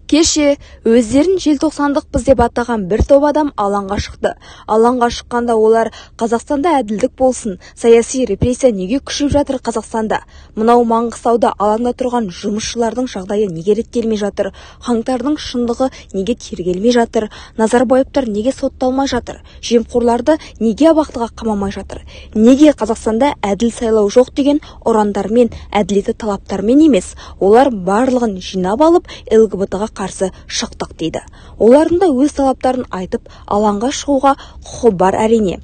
Кеше өздерін желтоқсандықпыз деп атаған бір топ адам алаңға шықты. Алаңға шыққанда олар Қазақстанда әділдік болсын, саяси репрессия неге күшейіп жатыр Қазақстанда? Мынау Маңғыстауда алаңда тұрған жұмысшылардың жағдайы неге реттелмей жатыр? Қаңтардың шындығы неге тергелмей жатыр? Назарбаевтар неге сотталмай жатыр? Жемқорларды неге абақтыға қамамай жатыр? Неге Қазақстанда әділ сайлау жоқ деген ұрандармен, әділетті талаптармен емес, олар барлығын жинап алып ЛГБТ-ға қарсы шықтық дейді. Олардың да өз талаптарын айтып, алаңға шығуға құқы бар әрине.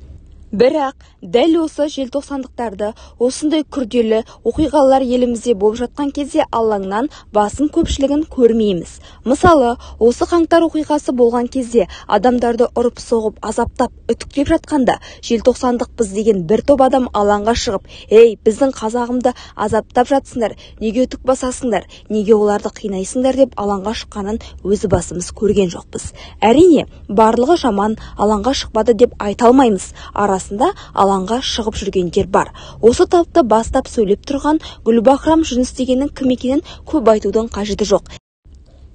Бірақ дәл осы желтоқсандықтарды осындай күрделі оқиғалар елімізде болып жатқан кезде алаңнан басым көпшілігін көрмейміз. Мысалы, осы қаңтар оқиғасы болған кезде адамдарды ұрып соғып, азаптап, үтіктеп жатқанда желтоқсандықпыз деген бір топ адам алаңға шығып, "Ей, біздің қазағымды азаптап жатсыңдар, неге үтік басасыңдар, неге оларды қинайсыңдар" деп алаңға шыққанын өзі басымыз көрген жоқпыз. Әрине, барлығы жаман, алаңға шықпады деп айта алмаймыз. Арасында алаңға шығып жүргендер бар. Осы тапты бастап сөйлеп тұрған Гүлбахрам Жүніс дегеннің кім екенін көп айтудың қажеті жоқ.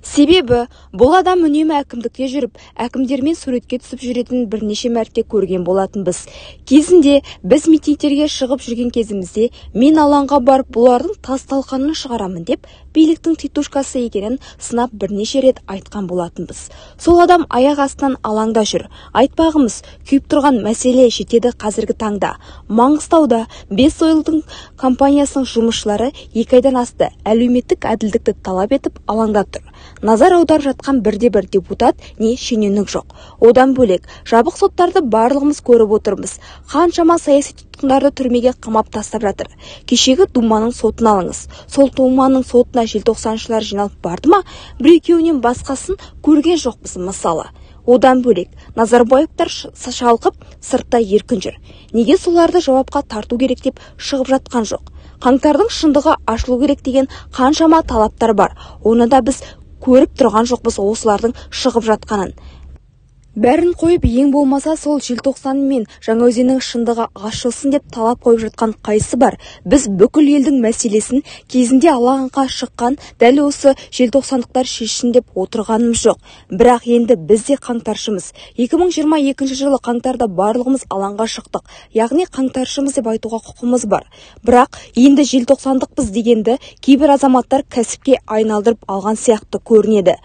Себебі, бұл адам үнемі әкімдікте жүріп, әкімдермен суретке түсіп жүретінін бірнеше мәрте көрген болатынбыз. Кезінде біз митингтерге шығып жүрген кезімізде мен алаңға барып бұлардың тас-талқанын шығарамын деп биліктің титушкасы екенін сынап бірнеше рет айтқан болатынбыз. Сол адам аяқ астынан алаңда жүр. Айтпағымыз, күйіп тұрған мәселе жетеді қазіргі таңда. Маңғыстауда 5 ойылдың компаниясының жұмысшылары 2 айдан асты әлеуметтік әділдікті талап етіп алаңда тұр. Назар аударып жатқан бірде-бір депутат не шенеунік жоқ. Одан бөлек, жабық соттарды барлығымыз көріп отырмыз. Қаншама саяси тұтқындарды түрмеге қамап тастап жатыр. Кешегі Думаның сотын алыңыз. Сол Думаның сотына желтоқсаншылар жиналып барды ма? Бір-екеуінен басқасын көрген жоқпыз мысалы. Одан бөлек, Назарбаевтар шалқып сыртта еркін жүр. Неге соларды жауапқа тарту керек деп шығып жатқан жоқ? Қаңтардың шындығы ашылу керек деген қаншама талаптар бар. Оны да біз көріп тұрған жоқпыз осылардың шығып жатқанын. Бәрін қойып, ең болмаса сол желтоқсан мен Жаңаөзеннің шындығы ашылсын деп талап қойып жатқан қайсы бар? Біз бүкіл елдің мәселесін кезінде алаңға шыққан дәл осы желтоқсандықтар шешсін деп отырғанымыз жоқ. Бірақ енді біз де қаңтаршымыз. 2022 жылы қаңтарда барлығымыз алаңға шықтық. Яғни қаңтаршымыз деп айтуға құқымыз бар. Бірақ енді желтоқсандықпыз дегенді кейбір азаматтар кәсіпке айналдырып алған сияқты көрінеді.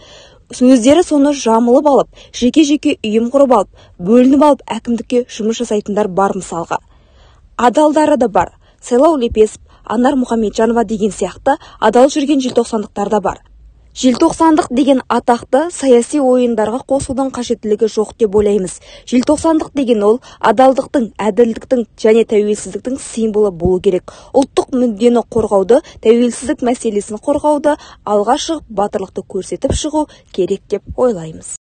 Өздері соны жамылып алып, жеке-жеке үйім құрып алып, бөлініп алып әкімдікке жұмыс жасайтындар бар мысалға. Адалдары да бар. Сайлау Лепесов, Анар Мұхамеджанова деген сияқты адал жүрген желтоқсандықтар да бар. Желтоқсандық деген атақты саяси ойындарға қосудың қажеттілігі жоқ деп ойлаймыз. Желтоқсандық деген ол адалдықтың, әділдіктің және тәуелсіздіктің символы болу керек. Ұлттық мүддені қорғауды, тәуелсіздік мәселесін қорғауды, алға шығып батырлықты көрсетіп шығу керек деп ойлаймыз.